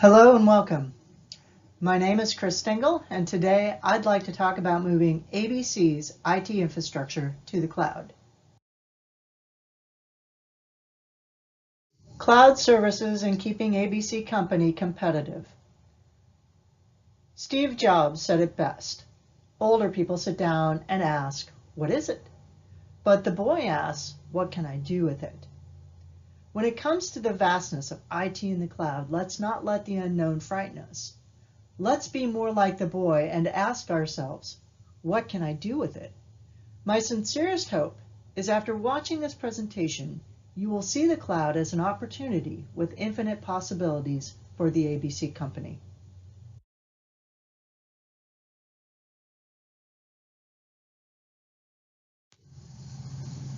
Hello and welcome. My name is Chris Stengel, and today I'd like to talk about moving ABC's IT infrastructure to the cloud. Cloud services and keeping ABC Company competitive. Steve Jobs said it best. Older people sit down and ask, "What is it?" But the boy asks, "What can I do with it?" When it comes to the vastness of IT in the cloud, let's not let the unknown frighten us. Let's be more like the boy and ask ourselves, what can I do with it? My sincerest hope is after watching this presentation, you will see the cloud as an opportunity with infinite possibilities for the ABC Company.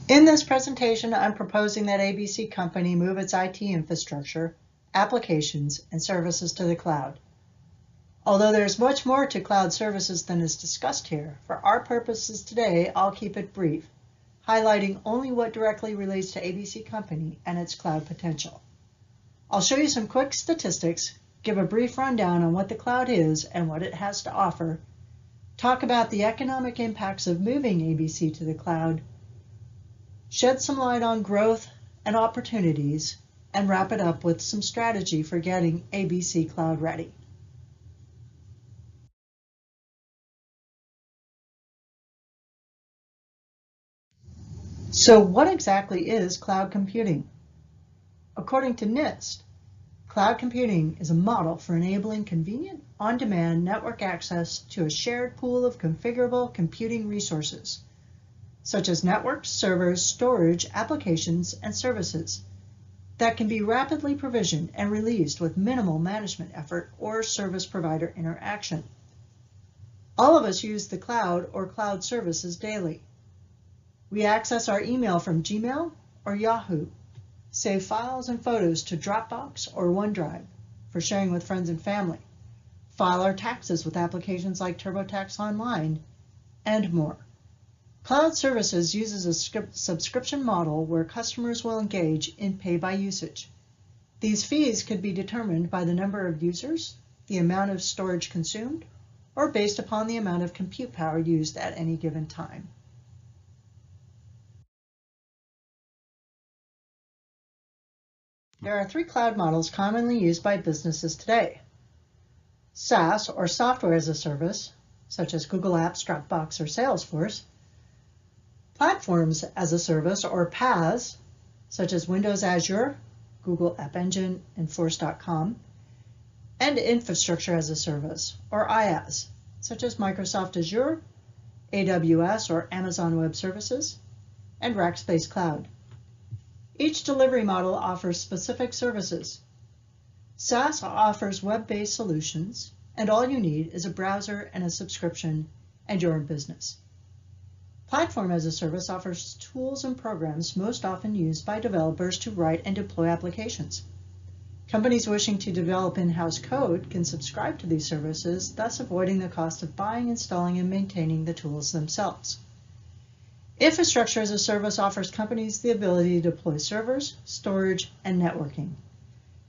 In this presentation, I'm proposing that ABC Company move its IT infrastructure, applications, and services to the cloud. Although there's much more to cloud services than is discussed here, for our purposes today, I'll keep it brief, highlighting only what directly relates to ABC Company and its cloud potential. I'll show you some quick statistics, give a brief rundown on what the cloud is and what it has to offer, talk about the economic impacts of moving ABC to the cloud, shed some light on growth and opportunities, and wrap it up with some strategy for getting ABC Cloud ready. So what exactly is cloud computing? According to NIST, cloud computing is a model for enabling convenient, on-demand network access to a shared pool of configurable computing resources, such as networks, servers, storage, applications, and services that can be rapidly provisioned and released with minimal management effort or service provider interaction. All of us use the cloud or cloud services daily. We access our email from Gmail or Yahoo, save files and photos to Dropbox or OneDrive for sharing with friends and family, file our taxes with applications like TurboTax Online, and more. Cloud Services uses a subscription model where customers will engage in pay by usage. These fees could be determined by the number of users, the amount of storage consumed, or based upon the amount of compute power used at any given time. There are three cloud models commonly used by businesses today. SaaS, or Software as a Service, such as Google Apps, Dropbox, or Salesforce. Platforms as a Service, or PaaS, such as Windows Azure, Google App Engine, and Force.com, and Infrastructure as a Service, or IaaS, such as Microsoft Azure, AWS or Amazon Web Services, and Rackspace Cloud. Each delivery model offers specific services. SaaS offers web-based solutions, and all you need is a browser and a subscription, and you're in business. Platform as a Service offers tools and programs most often used by developers to write and deploy applications. Companies wishing to develop in-house code can subscribe to these services, thus avoiding the cost of buying, installing, and maintaining the tools themselves. Infrastructure as a Service offers companies the ability to deploy servers, storage, and networking.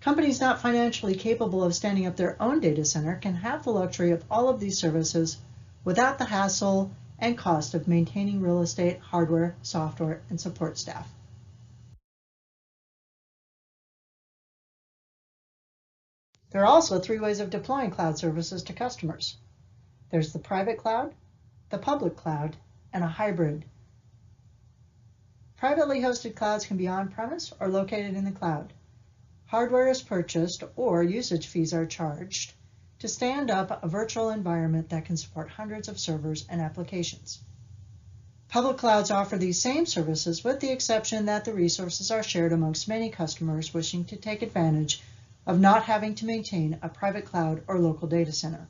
Companies not financially capable of standing up their own data center can have the luxury of all of these services without the hassle and cost of maintaining real estate, hardware, software, and support staff. There are also three ways of deploying cloud services to customers. There's the private cloud, the public cloud, and a hybrid. Privately hosted clouds can be on-premise or located in the cloud. Hardware is purchased or usage fees are charged to stand up a virtual environment that can support hundreds of servers and applications. Public clouds offer these same services with the exception that the resources are shared amongst many customers wishing to take advantage of not having to maintain a private cloud or local data center.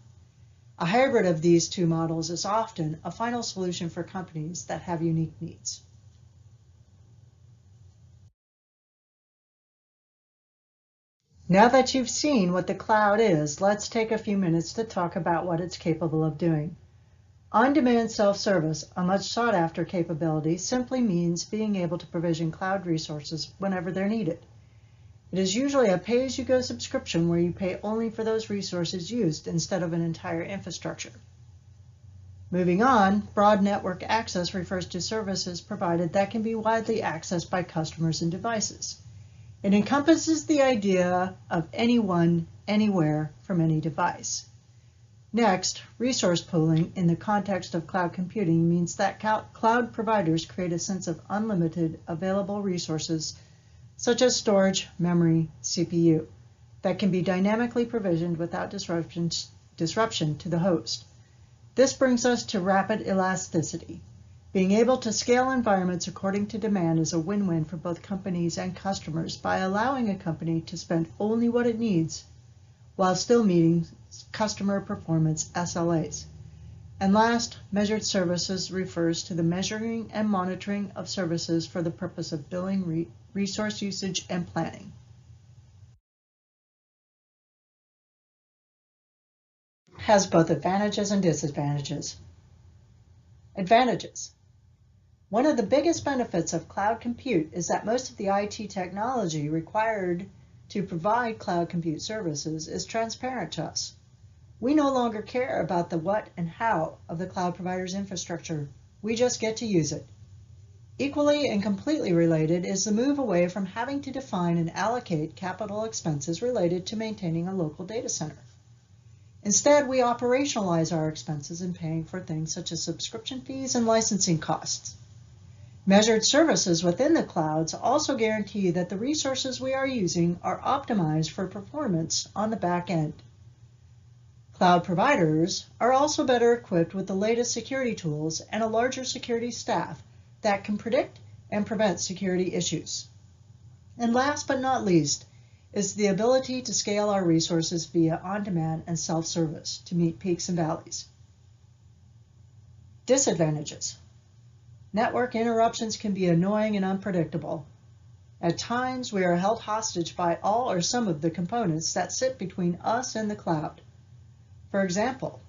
A hybrid of these two models is often a final solution for companies that have unique needs. Now that you've seen what the cloud is, let's take a few minutes to talk about what it's capable of doing. On-demand self-service, a much sought-after capability, simply means being able to provision cloud resources whenever they're needed. It is usually a pay-as-you-go subscription where you pay only for those resources used instead of an entire infrastructure. Moving on, broad network access refers to services provided that can be widely accessed by customers and devices. It encompasses the idea of anyone, anywhere, from any device. Next, resource pooling in the context of cloud computing means that cloud providers create a sense of unlimited available resources such as storage, memory, CPU, that can be dynamically provisioned without disruption to the host. This brings us to rapid elasticity. Being able to scale environments according to demand is a win-win for both companies and customers by allowing a company to spend only what it needs while still meeting customer performance SLAs. And last, measured services refers to the measuring and monitoring of services for the purpose of billing, resource usage, and planning. Has both advantages and disadvantages. Advantages. One of the biggest benefits of cloud compute is that most of the IT technology required to provide cloud compute services is transparent to us. We no longer care about the what and how of the cloud provider's infrastructure. We just get to use it. Equally and completely related is the move away from having to define and allocate capital expenses related to maintaining a local data center. Instead, we operationalize our expenses in paying for things such as subscription fees and licensing costs. Measured services within the clouds also guarantee that the resources we are using are optimized for performance on the back end. Cloud providers are also better equipped with the latest security tools and a larger security staff that can predict and prevent security issues. And last but not least is the ability to scale our resources via on-demand and self-service to meet peaks and valleys. Disadvantages. Network interruptions can be annoying and unpredictable. At times, we are held hostage by all or some of the components that sit between us and the cloud. For example,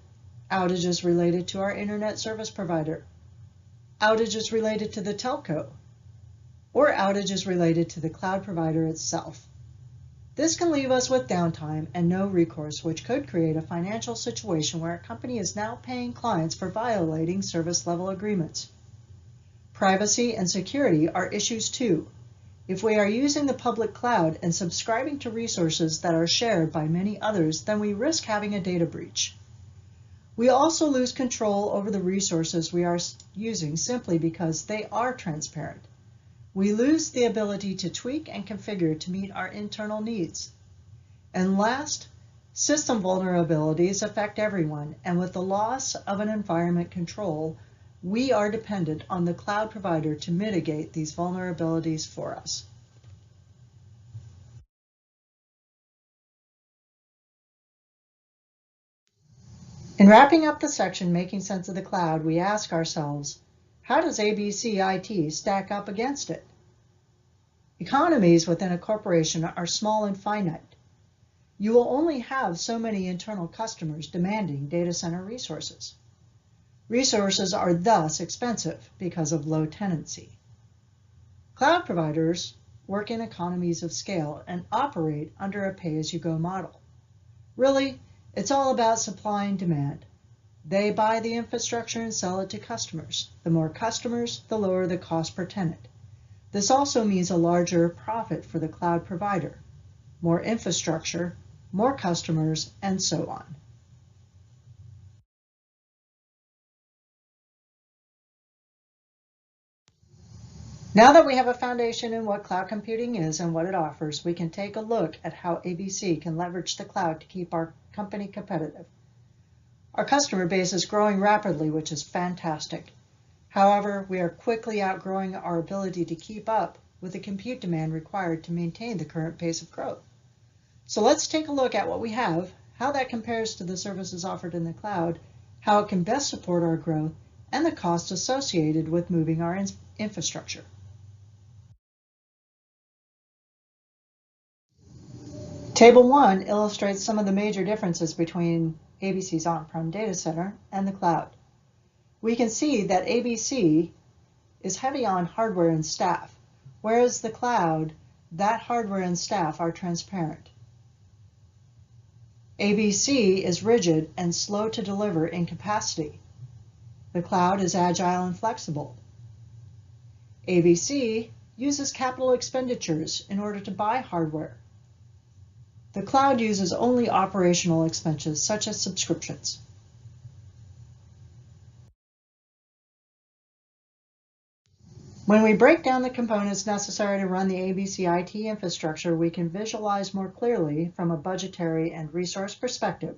outages related to our internet service provider, outages related to the telco, or outages related to the cloud provider itself. This can leave us with downtime and no recourse, which could create a financial situation where a company is now paying clients for violating service level agreements. Privacy and security are issues too. If we are using the public cloud and subscribing to resources that are shared by many others, then we risk having a data breach. We also lose control over the resources we are using simply because they are transparent. We lose the ability to tweak and configure to meet our internal needs. And last, system vulnerabilities affect everyone, and with the loss of an environment control, we are dependent on the cloud provider to mitigate these vulnerabilities for us. In wrapping up the section, Making Sense of the Cloud, we ask ourselves, how does ABC IT stack up against it? Economies within a corporation are small and finite. You will only have so many internal customers demanding data center resources. Resources are thus expensive because of low tenancy. Cloud providers work in economies of scale and operate under a pay-as-you-go model. Really, it's all about supply and demand. They buy the infrastructure and sell it to customers. The more customers, the lower the cost per tenant. This also means a larger profit for the cloud provider, more infrastructure, more customers, and so on. Now that we have a foundation in what cloud computing is and what it offers, we can take a look at how ABC can leverage the cloud to keep our company competitive. Our customer base is growing rapidly, which is fantastic. However, we are quickly outgrowing our ability to keep up with the compute demand required to maintain the current pace of growth. So let's take a look at what we have, how that compares to the services offered in the cloud, how it can best support our growth, and the costs associated with moving our infrastructure. Table 1 illustrates some of the major differences between ABC's on-prem data center and the cloud. We can see that ABC is heavy on hardware and staff, whereas the cloud that hardware and staff are transparent. ABC is rigid and slow to deliver in capacity. The cloud is agile and flexible. ABC uses capital expenditures in order to buy hardware. The cloud uses only operational expenses such as subscriptions. When we break down the components necessary to run the ABC IT infrastructure, we can visualize more clearly from a budgetary and resource perspective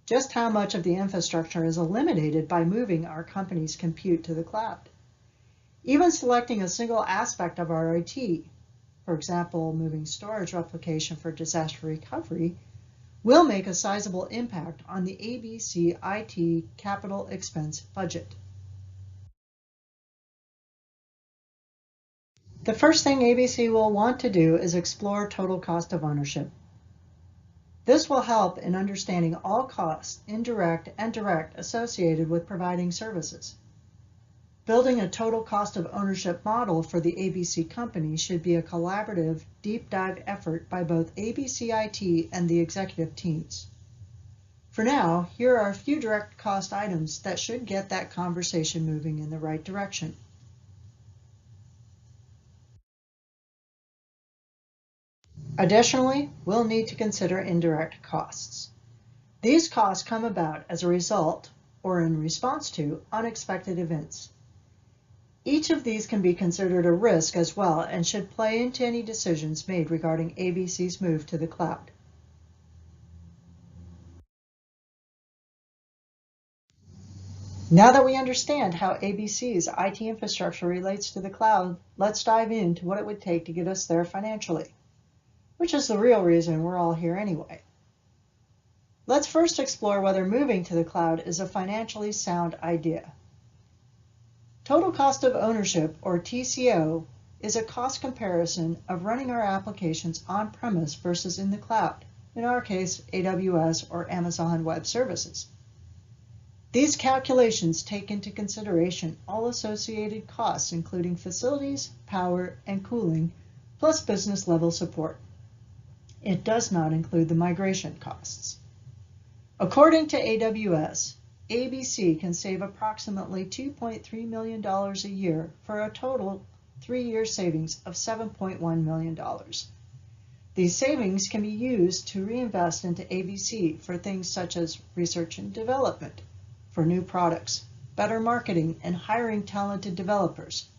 just how much of the infrastructure is eliminated by moving our company's compute to the cloud. Even selecting a single aspect of our IT, for example, moving storage replication for disaster recovery, will make a sizable impact on the ABC IT capital expense budget. The first thing ABC will want to do is explore total cost of ownership. This will help in understanding all costs, indirect and direct, associated with providing services. Building a total cost of ownership model for the ABC company should be a collaborative, deep dive effort by both ABC IT and the executive teams. For now, here are a few direct cost items that should get that conversation moving in the right direction. Additionally, we'll need to consider indirect costs. These costs come about as a result or in response to unexpected events. Each of these can be considered a risk as well and should play into any decisions made regarding ABC's move to the cloud. Now that we understand how ABC's IT infrastructure relates to the cloud, let's dive into what it would take to get us there financially, which is the real reason we're all here anyway. Let's first explore whether moving to the cloud is a financially sound idea. Total cost of ownership, or TCO, is a cost comparison of running our applications on-premise versus in the cloud, in our case, AWS or Amazon Web Services. These calculations take into consideration all associated costs, including facilities, power, and cooling, plus business-level support. It does not include the migration costs. According to AWS, ABC can save approximately $2.3 million a year for a total 3-year savings of $7.1 million. These savings can be used to reinvest into ABC for things such as research and development, for new products, better marketing, and hiring talented developers.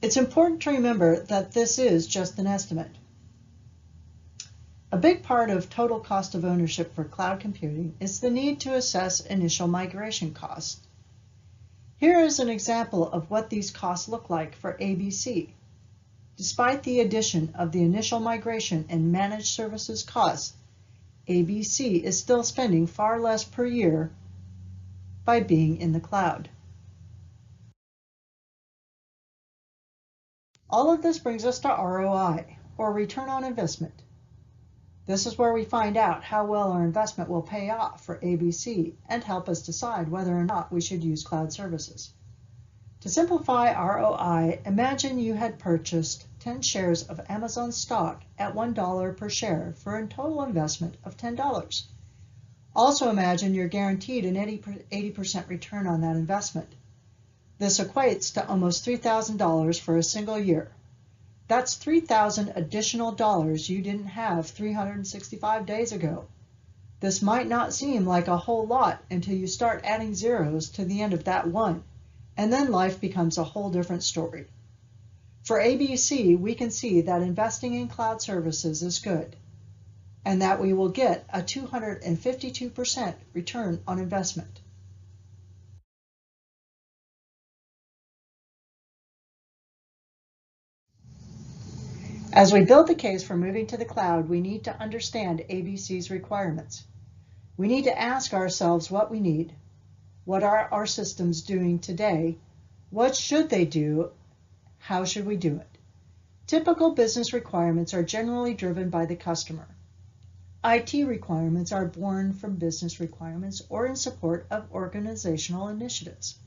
It's important to remember that this is just an estimate. A big part of total cost of ownership for cloud computing is the need to assess initial migration costs. Here is an example of what these costs look like for ABC. Despite the addition of the initial migration and managed services costs, ABC is still spending far less per year by being in the cloud. All of this brings us to ROI, or return on investment. This is where we find out how well our investment will pay off for ABC and help us decide whether or not we should use cloud services. To simplify ROI, imagine you had purchased 10 shares of Amazon stock at $1 per share for a total investment of $10. Also imagine you're guaranteed an 80% return on that investment. This equates to almost $3,000 for a single year. That's $3,000 additional dollars you didn't have 365 days ago. This might not seem like a whole lot until you start adding zeros to the end of that one, and then life becomes a whole different story. For ABC, we can see that investing in cloud services is good, and that we will get a 252% return on investment. As we build the case for moving to the cloud, we need to understand ABC's requirements. We need to ask ourselves what we need. What are our systems doing today? What should they do? How should we do it? Typical business requirements are generally driven by the customer. IT requirements are born from business requirements or in support of organizational initiatives.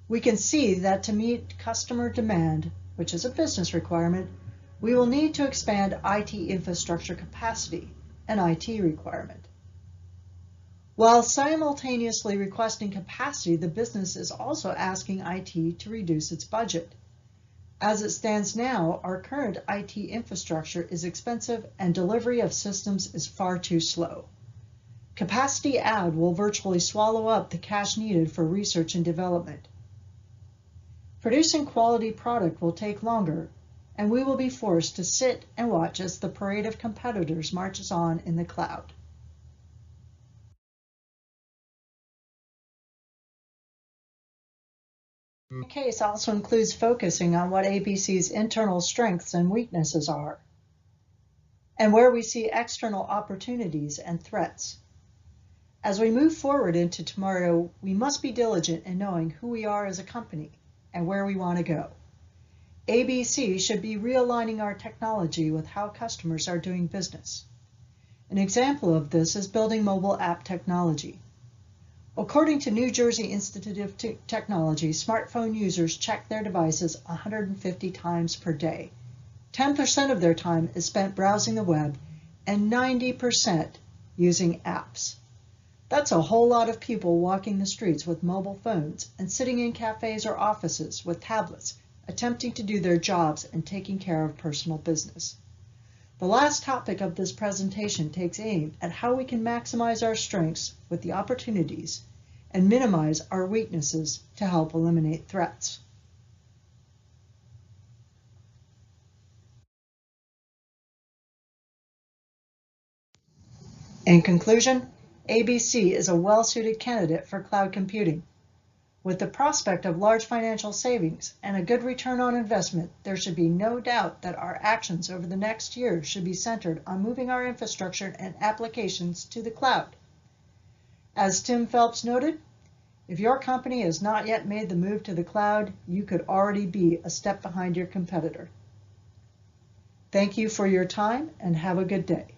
We can see that to meet customer demand, which is a business requirement, we will need to expand IT infrastructure capacity and IT requirement. While simultaneously requesting capacity, the business is also asking IT to reduce its budget. As it stands now, our current IT infrastructure is expensive and delivery of systems is far too slow. Capacity add will virtually swallow up the cash needed for research and development. Producing quality product will take longer, and we will be forced to sit and watch as the parade of competitors marches on in the cloud. The case also includes focusing on what ABC's internal strengths and weaknesses are, and where we see external opportunities and threats. As we move forward into tomorrow, we must be diligent in knowing who we are as a company and where we want to go. ABC should be realigning our technology with how customers are doing business. An example of this is building mobile app technology. According to New Jersey Institute of Technology, smartphone users check their devices 150 times per day. 10% of their time is spent browsing the web and 90% using apps. That's a whole lot of people walking the streets with mobile phones and sitting in cafes or offices with tablets, attempting to do their jobs and taking care of personal business. The last topic of this presentation takes aim at how we can maximize our strengths with the opportunities and minimize our weaknesses to help eliminate threats. In conclusion, ABC is a well-suited candidate for cloud computing. With the prospect of large financial savings and a good return on investment, there should be no doubt that our actions over the next year should be centered on moving our infrastructure and applications to the cloud. As Tim Phelps noted, if your company has not yet made the move to the cloud, you could already be a step behind your competitor. Thank you for your time and have a good day.